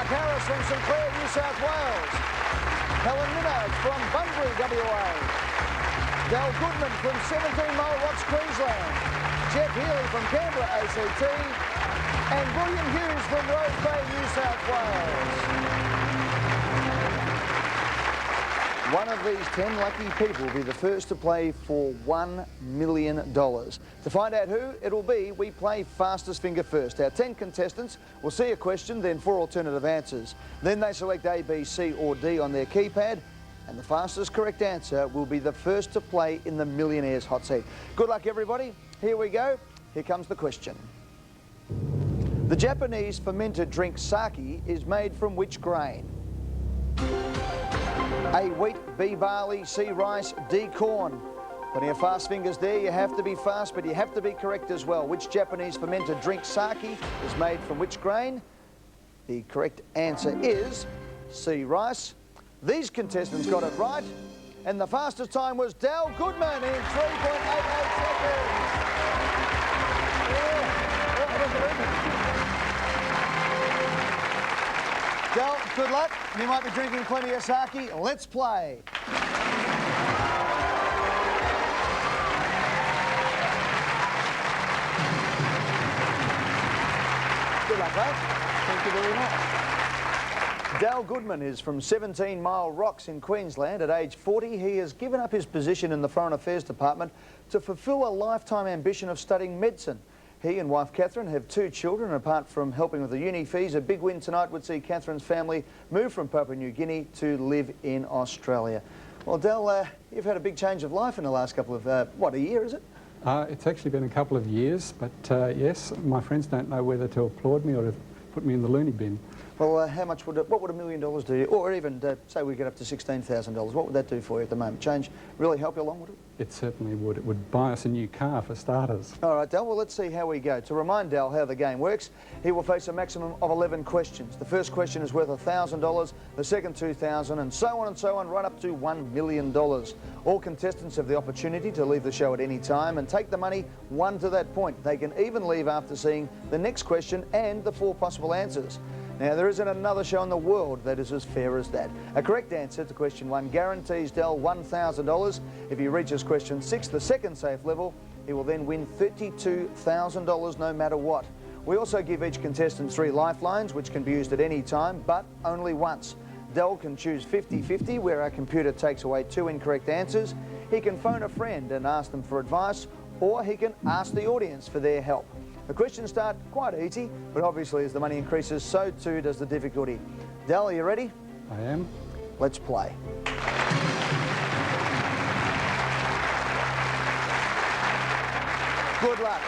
Harris from St Clair, New South Wales. Helen Minard from Bunbury, WA. Dal Goodman from 17 Mile Rocks, Queensland. Jeff Healy from Canberra, ACT. And William Hughes from Rose Bay, New South Wales. One of these 10 lucky people will be the first to play for $1 million. To find out who it'll be, we play fastest finger first. Our 10 contestants will see a question, then 4 alternative answers. Then they select A, B, C or D on their keypad, and the fastest correct answer will be the first to play in the Millionaire's hot seat. Good luck, everybody. Here we go. Here comes the question. The Japanese fermented drink sake is made from which grain? A, wheat, B, barley, C, rice, D, corn. Plenty of fast fingers there. You have to be fast, but you have to be correct as well. Which Japanese fermented drink sake is made from which grain? The correct answer is C, rice. These contestants got it right, and the fastest time was Dal Goodman in 3.88 seconds. Dal, good luck. You might be drinking plenty of sake. Let's play. Good luck, mate. Thank you very much. Dal Goodman is from 17 Mile Rocks in Queensland. At age 40, he has given up his position in the Foreign Affairs Department to fulfil a lifetime ambition of studying medicine. He and wife Catherine have 2 children. Apart from helping with the uni fees, a big win tonight would see Catherine's family move from Papua New Guinea to live in Australia. Well, Dal, you've had a big change of life in the last couple of, what, a year, is it? It's actually been a couple of years, but yes, my friends don't know whether to applaud me or to put me in the loony bin. Well, how much would what would $1 million do you? Or even, say we get up to $16,000, what would that do for you at the moment? Change really help you along, would it? It certainly would. It would buy us a new car, for starters. All right, Dal, well, let's see how we go. To remind Dal how the game works, he will face a maximum of 11 questions. The first question is worth $1,000, the second $2,000, and so on, right up to $1 million. All contestants have the opportunity to leave the show at any time and take the money one to that point. They can even leave after seeing the next question and the 4 possible answers. Now, there isn't another show in the world that is as fair as that. A correct answer to question 1 guarantees Dal $1,000. If he reaches question 6, the second safe level, he will then win $32,000 no matter what. We also give each contestant 3 lifelines, which can be used at any time, but only once. Dal can choose 50-50, where our computer takes away 2 incorrect answers. He can phone a friend and ask them for advice, or he can ask the audience for their help. The questions start quite easy, but obviously as the money increases, so too does the difficulty. Dal, are you ready? I am. Let's play. Good luck.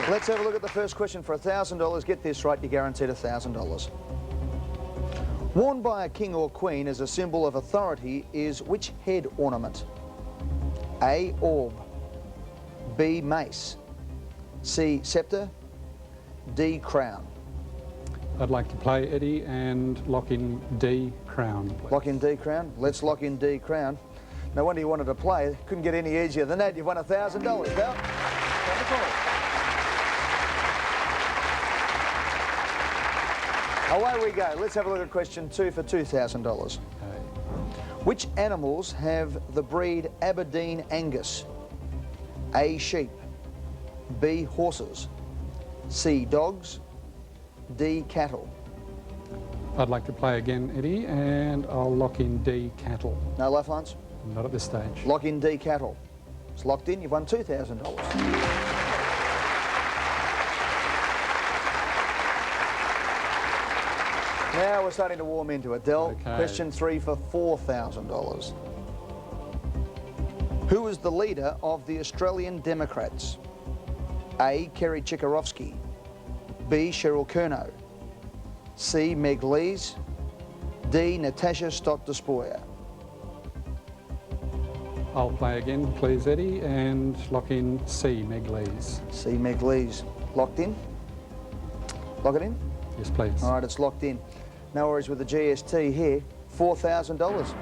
Let's have a look at the first question for $1,000. Get this right, you're guaranteed $1,000. Worn by a king or queen as a symbol of authority is which head ornament? A, orb. B, mace. C, sceptre. D, crown. I'd like to play Eddie and lock in D, crown, please. Lock in D, crown? Let's lock in D, crown. No wonder you wanted to play. Couldn't get any easier than that. You've won $1,000, Dal. Away we go. Let's have a look at question 2 for $2,000. Okay. Which animals have the breed Aberdeen Angus? A, sheep. B, horses. C, dogs. D, cattle. I'd like to play again, Eddie, and I'll lock in D, cattle. No lifelines? Not at this stage. Lock in D, cattle. It's locked in. You've won $2,000. Now we're starting to warm into it, Dal. Okay. Question 3 for $4,000. Who is the leader of the Australian Democrats? A, Kerry Chikarovsky. B, Cheryl Curnow. C, Meg Lees. D, Natasha Stott-Despoja. I'll play again, please, Eddie, and lock in C, Meg Lees. C, Meg Lees. Locked in? Lock it in? Yes, please. All right, it's locked in. No worries with the GST here. $4,000.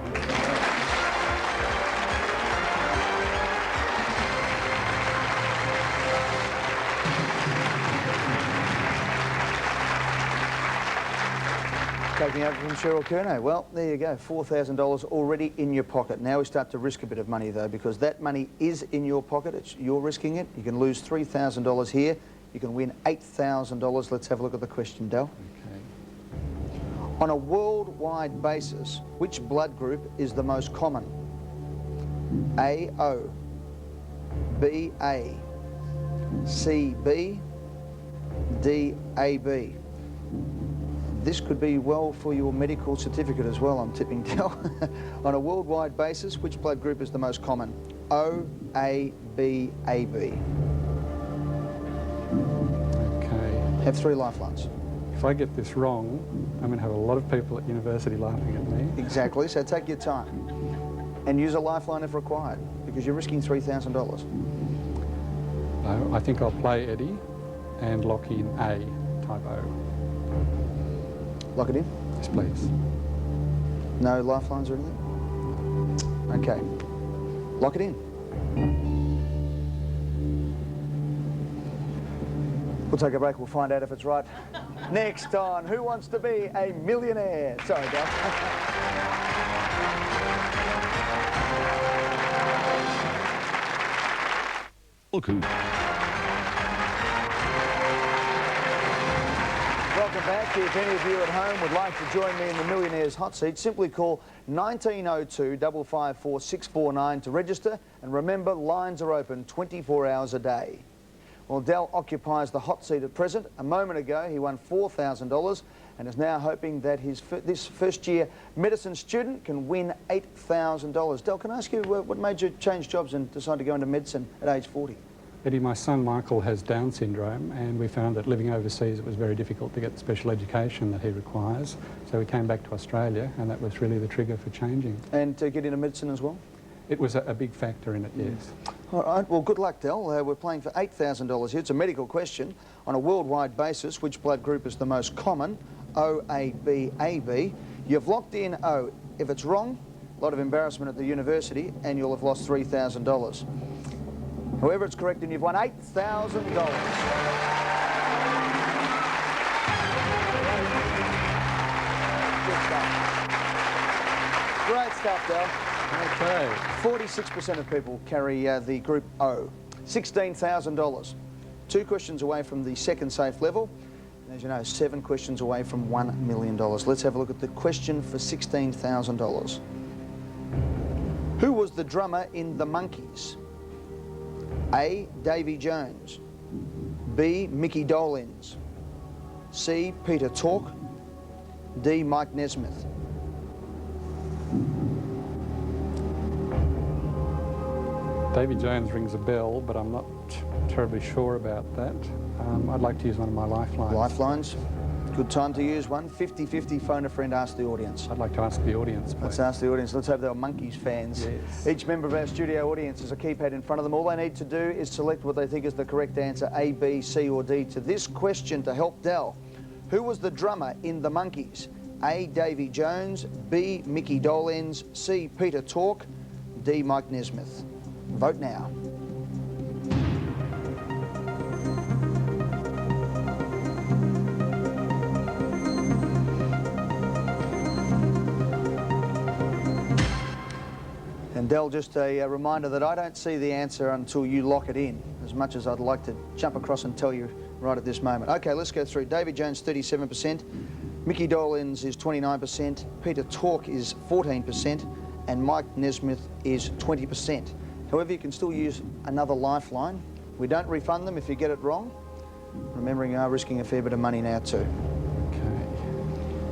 Taking over from Cheryl Curnow. Well, there you go, $4,000 already in your pocket. Now we start to risk a bit of money, though, because that money is in your pocket. You're risking it. You can lose $3,000 here. You can win $8,000. Let's have a look at the question, Del. Okay. On a worldwide basis, which blood group is the most common? A, O, B, A, C, B, D, AB. This could be well for your medical certificate as well, I'm tipping, Del. On a worldwide basis, which blood group is the most common? O, A, B, AB. Okay. Have 3 lifelines. If I get this wrong, I'm going to have a lot of people at university laughing at me. Exactly, so take your time. And use a lifeline if required, because you're risking $3,000. No, I think I'll play Eddie and lock in A, type O. Lock it in? Yes, please. No lifelines or anything? Okay. Lock it in. We'll take a break, we'll find out if it's right. Next on Who Wants to Be a Millionaire? Sorry, Del. Welcome. Welcome back. If any of you at home would like to join me in the Millionaire's hot seat, simply call 1902 554 649 to register. And remember, lines are open 24 hours a day. Well, Del occupies the hot seat at present. A moment ago, he won $4,000 and is now hoping that this first-year medicine student can win $8,000. Del, can I ask you what made you change jobs and decide to go into medicine at age 40? Eddie, my son Michael has Down syndrome, and we found that living overseas it was very difficult to get the special education that he requires. So we came back to Australia, and that was really the trigger for changing. And to get into medicine as well? It was a big factor in it, yes. All right, well, good luck, Del. We're playing for $8,000 here. It's a medical question. On a worldwide basis, which blood group is the most common? O, A, B, AB. You've locked in O. If it's wrong, a lot of embarrassment at the university, and you'll have lost $3,000. However, it's correct, and you've won $8,000. Great stuff, Del. Okay. 46% of people carry the group O. $16,000. 2 questions away from the second safe level. And as you know, 7 questions away from $1 million. Let's have a look at the question for $16,000. Who was the drummer in the Monkees? A, Davy Jones. B, Mickey Dolenz. C, Peter Tork. D, Mike Nesmith. Davy Jones rings a bell, but I'm not terribly sure about that. I'd like to use one of my lifelines. Lifelines. Good time to use one. 50-50, phone a friend, ask the audience. I'd like to ask the audience, please. Let's ask the audience. Let's hope they're Monkees fans. Yes. Each member of our studio audience has a keypad in front of them. All they need to do is select what they think is the correct answer, A, B, C or D, to this question to help Del. Who was the drummer in the Monkees? A, Davy Jones. B, Mickey Dolenz. C, Peter Tork. D, Mike Nesmith. Vote now. And Del, just a reminder that I don't see the answer until you lock it in, as much as I'd like to jump across and tell you right at this moment. Okay, let's go through. Davy Jones, 37%. Mickey Dolenz is 29%. Peter Tork is 14%. And Mike Nesmith is 20%. However, you can still use another lifeline. We don't refund them if you get it wrong. Remembering you are risking a fair bit of money now too. Okay.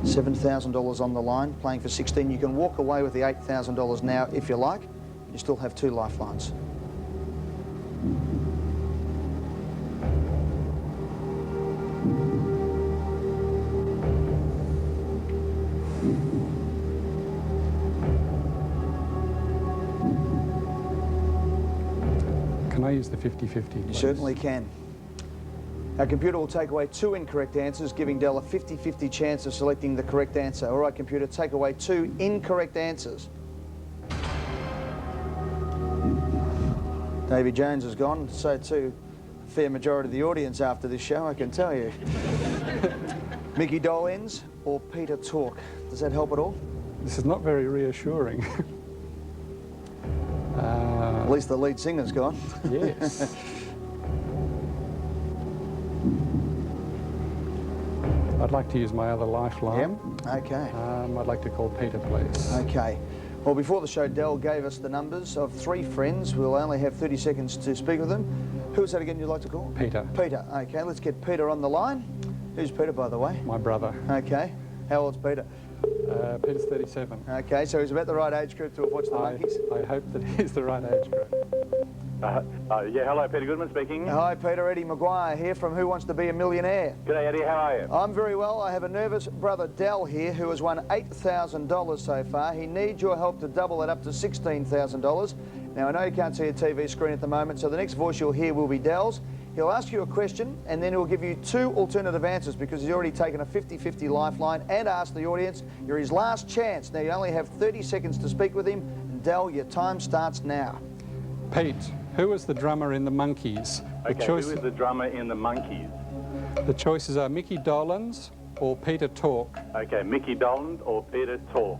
$7,000 on the line, playing for 16. You can walk away with the $8,000 now if you like. You still have 2 lifelines. Can I use the 50-50? You certainly can. Our computer will take away 2 incorrect answers, giving Del a 50-50 chance of selecting the correct answer. All right, computer, take away 2 incorrect answers. Davy Jones has gone, so too a fair majority of the audience after this show, I can tell you. Mickey Dolenz or Peter Tork? Does that help at all? This is not very reassuring. At least the lead singer's gone. Yes. I'd like to use my other lifeline. Yep. Okay. I'd like to call Peter, please. Okay. Well, before the show, Del gave us the numbers of 3 friends. We'll only have 30 seconds to speak with them. Who was that again you'd like to call? Peter. Peter. Okay, let's get Peter on the line. Who's Peter, by the way? My brother. Okay. How old's Peter? Peter's 37. Okay, so he's about the right age group to have watched the Monkeys. I hope that he's the right age group. Yeah, hello, Peter Goodman speaking. Hi, Peter. Eddie McGuire here from Who Wants to Be a Millionaire? G'day, Eddie, how are you? I'm very well. I have a nervous brother, Del, here, who has won $8,000 so far. He needs your help to double it up to $16,000. Now, I know you can't see a TV screen at the moment, so the next voice you'll hear will be Del's. He'll ask you a question, and then he'll give you 2 alternative answers because he's already taken a 50-50 lifeline and asked the audience. You're his last chance. Now, you only have 30 seconds to speak with him. And Del, your time starts now. Pete, who was the drummer in the Monkeys? Okay, who is the drummer in the Monkeys? The choices are Mickey Dolenz or Peter Tork. Okay, Mickey Dolenz or Peter Tork.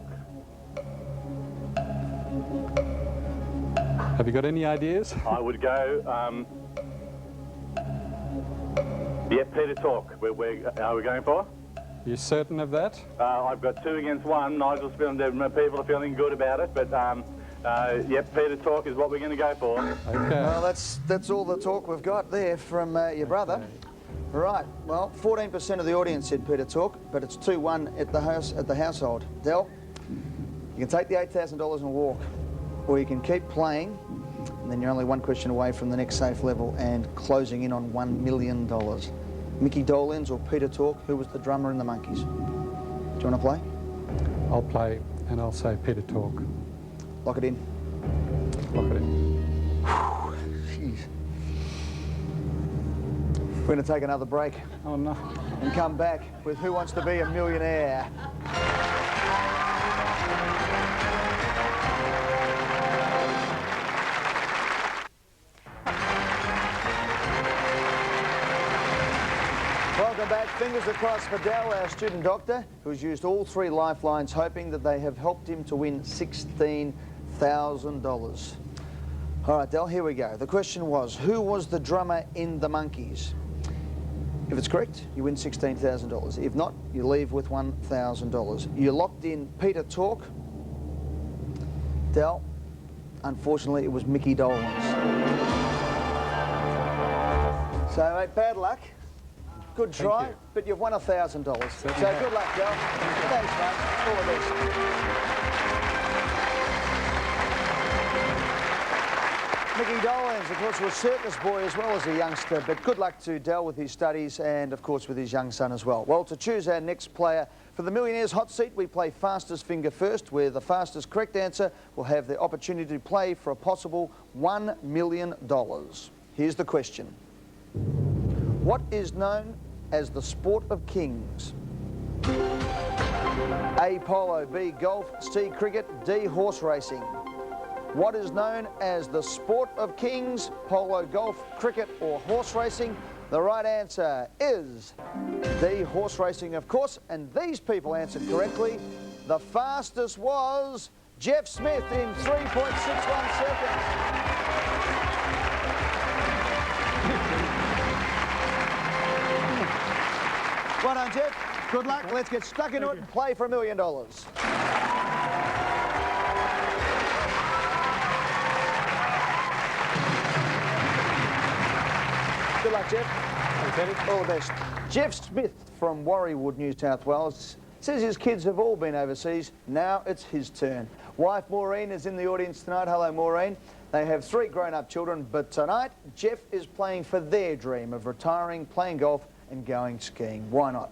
Have you got any ideas? I would go, yeah, Peter Tork. Are we going for? Are you certain of that? I've got 2 against 1. Nigel's feeling, people are feeling good about it, but yep, Peter Tork is what we're going to go for. Okay. Well, that's all the talk we've got there from your brother. Right. Well, 14% of the audience said Peter Tork, but it's 2-1 at the household. Del, you can take the $8,000 and walk, or you can keep playing, and then you're only 1 question away from the next safe level and closing in on $1 million. Mickey Dolenz or Peter Tork, who was the drummer in the Monkeys? Do you want to play? I'll play, and I'll say Peter Tork. Lock it in. Lock it in. Jeez. We're going to take another break. Oh, no. And come back with Who Wants to Be a Millionaire? Welcome back. Fingers across for Del, our student doctor, who's used all 3 lifelines, hoping that they have helped him to win $16,000. All right, Del, here we go. The question was, who was the drummer in the Monkeys? If it's correct, you win $16,000. If not, you leave with $1,000. You locked in Peter Tork. Del, unfortunately, it was Mickey Dolenz. So, mate, bad luck. Good try, but you've won $1,000. So good luck, Del. Thanks, mate. All the best. Mickey Dolenz, of course, was a circus boy as well as a youngster, but good luck to Del with his studies and, of course, with his young son as well. Well, to choose our next player for the Millionaire's Hot Seat, we play fastest finger first, where the fastest correct answer will have the opportunity to play for a possible $1 million. Here's the question. What is known as the sport of kings? A, polo, B, golf, C, cricket, D, horse racing. What is known as the sport of kings? Polo, golf, cricket or horse racing? The right answer is D, horse racing, of course, and these people answered correctly. The fastest was Jeff Smith in 3.61 seconds. Well done, Jeff. Good luck. Let's get stuck into it and play for $1 million. Good luck, Jeff. All the best. Jeff Smith from Warriewood, New South Wales, says his kids have all been overseas. Now it's his turn. Wife Maureen is in the audience tonight. Hello, Maureen. They have 3 grown-up children, but tonight Jeff is playing for their dream of retiring, playing golf and going skiing. Why not?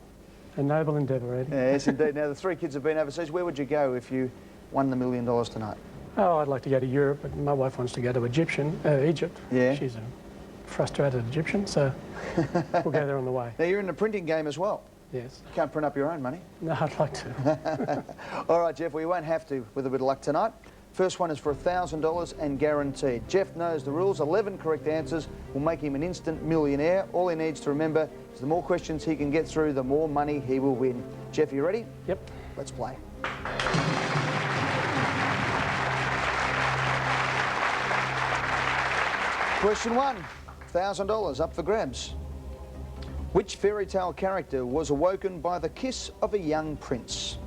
A noble endeavour, Eddie. Yes, indeed. Now, the 3 kids have been overseas. Where would you go if you won the $1 million tonight? Oh, I'd like to go to Europe, but my wife wants to go to Egypt. Yeah. She's a frustrated Egyptian, so we'll go there on the way. Now, you're in the printing game as well. Yes. You can't print up your own money. No, I'd like to. All right, Jeff, well, you won't have to with a bit of luck tonight. First one is for $1,000 and guaranteed. Jeff knows the rules. 11 correct answers will make him an instant millionaire. All he needs to remember is the more questions he can get through, the more money he will win. Jeff, you ready? Yep. Let's play. Question one, $1,000 up for grabs. Which fairy tale character was awoken by the kiss of a young prince?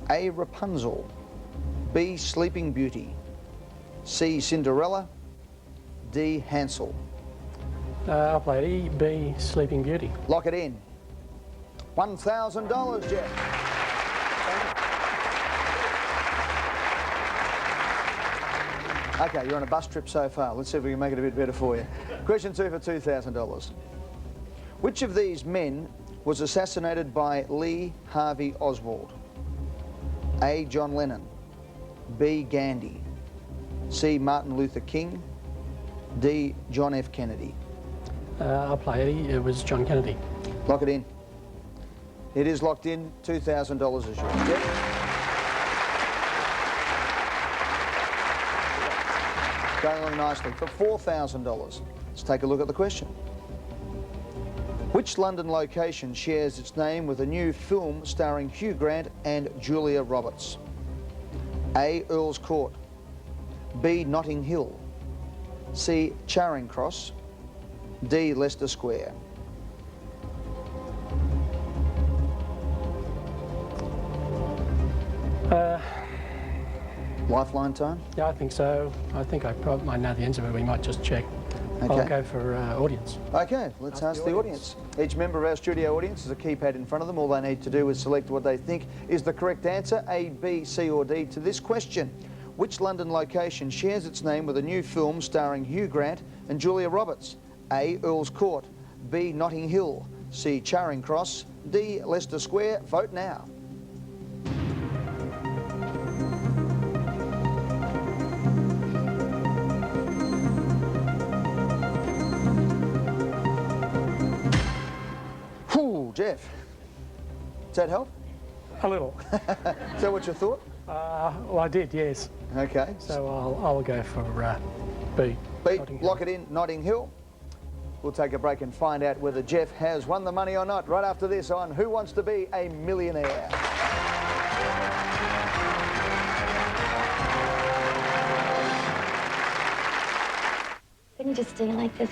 A. Rapunzel, B. Sleeping Beauty, C. Cinderella, D. Hansel. I'll play Eddie, B, Sleeping Beauty. Lock it in. $1,000, Jeff. Okay, you're on a bus trip so far. Let's see if we can make it a bit better for you. Question two for $2,000. Which of these men was assassinated by Lee Harvey Oswald? A. John Lennon, B. Gandhi, C. Martin Luther King, D. John F. Kennedy. I'll play Eddie, it was John Kennedy. Lock it in. It is locked in. $2,000 is yours. Yep. Going on nicely for $4,000. Let's take a look at the question. Which London location shares its name with a new film starring Hugh Grant and Julia Roberts? A. Earl's Court, B. Notting Hill, C. Charing Cross, D. Leicester Square. Lifeline time? Yeah, I think so. I think I probably might know the answer, but we might just check. Okay. I'll go for audience. Okay, let's ask the audience. Each member of our studio audience has a keypad in front of them. All they need to do is select what they think is the correct answer, A, B, C or D, to this question. Which London location shares its name with a new film starring Hugh Grant and Julia Roberts? A. Earl's Court, B. Notting Hill, C. Charing Cross, D. Leicester Square. Vote now. Jeff, does that help? A little. Is that what you thought? Well, I did, yes. Okay. So I'll go for B. B, Notting Hill. lock it in, Notting Hill. We'll take a break and find out whether Jeff has won the money or not right after this on Who Wants to Be a Millionaire? Can you just stay like this?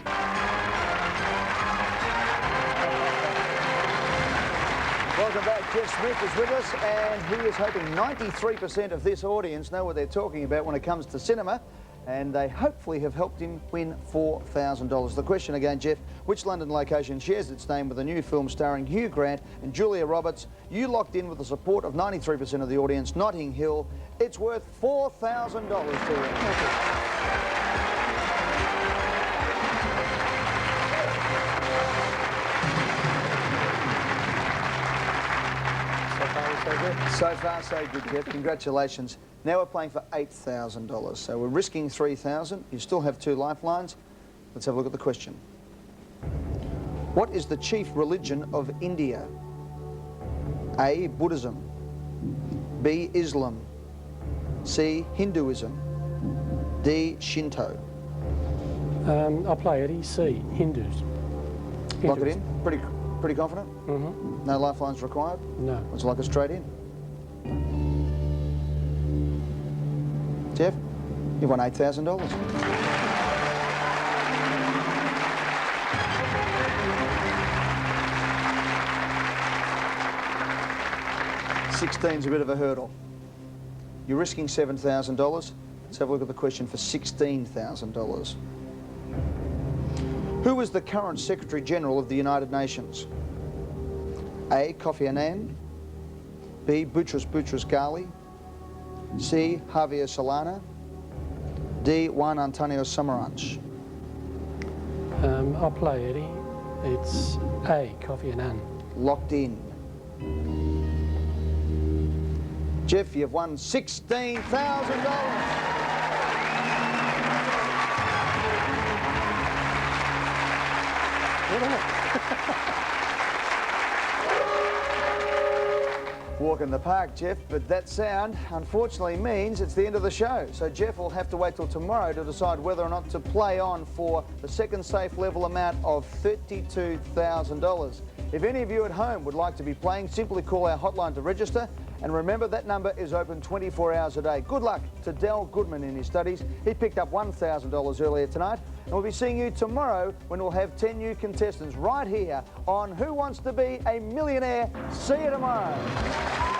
Welcome back. Jeff Smith is with us, and he is hoping 93% of this audience know what they're talking about when it comes to cinema, and they hopefully have helped him win $4,000. The question again, Jeff, which London location shares its name with a new film starring Hugh Grant and Julia Roberts? You locked in with the support of 93% of the audience, Notting Hill. It's worth $4,000 to you. Thank you. So far, so good, Jeff. Congratulations. Now we're playing for $8,000. So we're risking $3,000. You still have two lifelines. Let's have a look at the question. What is the chief religion of India? A. Buddhism, B. Islam, C. Hinduism, D. Shinto. I'll play Eddie, C. Hindus. Lock it in. Pretty confident? Mm-hmm. No lifelines required? No. Let's lock it straight in. Jeff, you've won $8,000. $16's a bit of a hurdle. You're risking $7,000. Let's have a look at the question for $16,000. Who is the current Secretary General of the United Nations? A. Kofi Annan, B. Boutros Ghali, C. Javier Solana, D. Juan Antonio Samaranch. I'll play Eddie. It's A. Kofi Annan. Locked in. Jeff, you've won $16,000. Walk in the park, Jeff, but that sound unfortunately means it's the end of the show. So Jeff will have to wait till tomorrow to decide whether or not to play on for the second safe level amount of $32,000. If any of you at home would like to be playing, simply call our hotline to register. And remember, that number is open 24 hours a day. Good luck to Dal Goodman in his studies. He picked up $1,000 earlier tonight. And we'll be seeing you tomorrow when we'll have 10 new contestants right here on Who Wants to Be a Millionaire. See you tomorrow.